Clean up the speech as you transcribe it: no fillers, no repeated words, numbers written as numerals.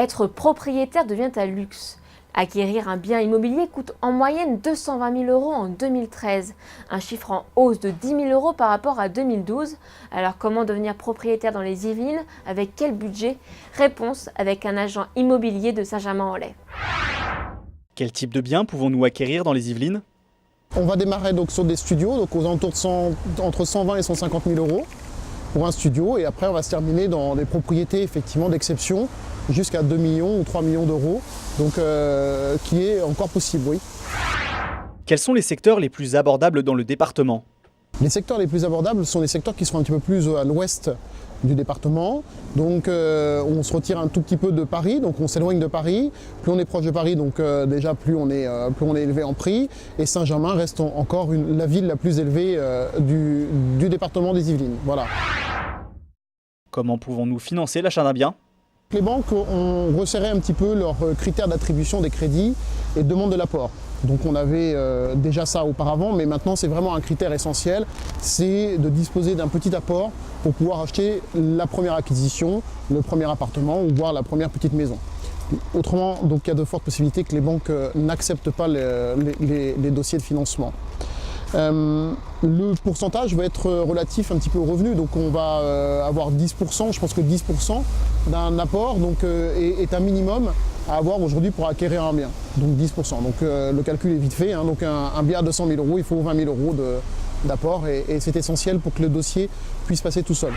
Être propriétaire devient un luxe. Acquérir un bien immobilier coûte en moyenne 220 000 € en 2013, un chiffre en hausse de 10 000 € par rapport à 2012. Alors comment devenir propriétaire dans les Yvelines? Avec quel budget? Réponse avec un agent immobilier de Saint-Germain-en-Laye. Quel type de biens pouvons-nous acquérir dans les Yvelines? On va démarrer donc sur des studios, donc aux alentours de entre 120 et 150 000 € pour un studio, et après on va se terminer dans des propriétés effectivement d'exception jusqu'à 2 millions ou 3 millions d'euros, donc qui est encore possible, oui. Quels sont les secteurs les plus abordables dans le département? Les secteurs les plus abordables sont les secteurs qui sont un petit peu plus à l'ouest du département, donc on se retire un tout petit peu de Paris, donc on s'éloigne de Paris. Plus on est proche de Paris, donc déjà plus on est élevé en prix, et Saint-Germain reste encore la ville la plus élevée du département des Yvelines. Voilà. Comment pouvons-nous financer l'achat d'un bien? Les banques ont resserré un petit peu leurs critères d'attribution des crédits et demande de l'apport. Donc on avait déjà ça auparavant, mais maintenant c'est vraiment un critère essentiel, c'est de disposer d'un petit apport pour pouvoir acheter la première acquisition, le premier appartement ou voire la première petite maison. Autrement, donc il y a de fortes possibilités que les banques n'acceptent pas les dossiers de financement. Le pourcentage va être relatif un petit peu au revenu, donc on va avoir 10%, je pense que 10% d'un apport donc, est un minimum à avoir aujourd'hui pour acquérir un bien, donc 10%. Donc le calcul est vite fait, hein. Donc un bien à 200 000 €, il faut 20 000 € d'apport, et c'est essentiel pour que le dossier puisse passer tout seul.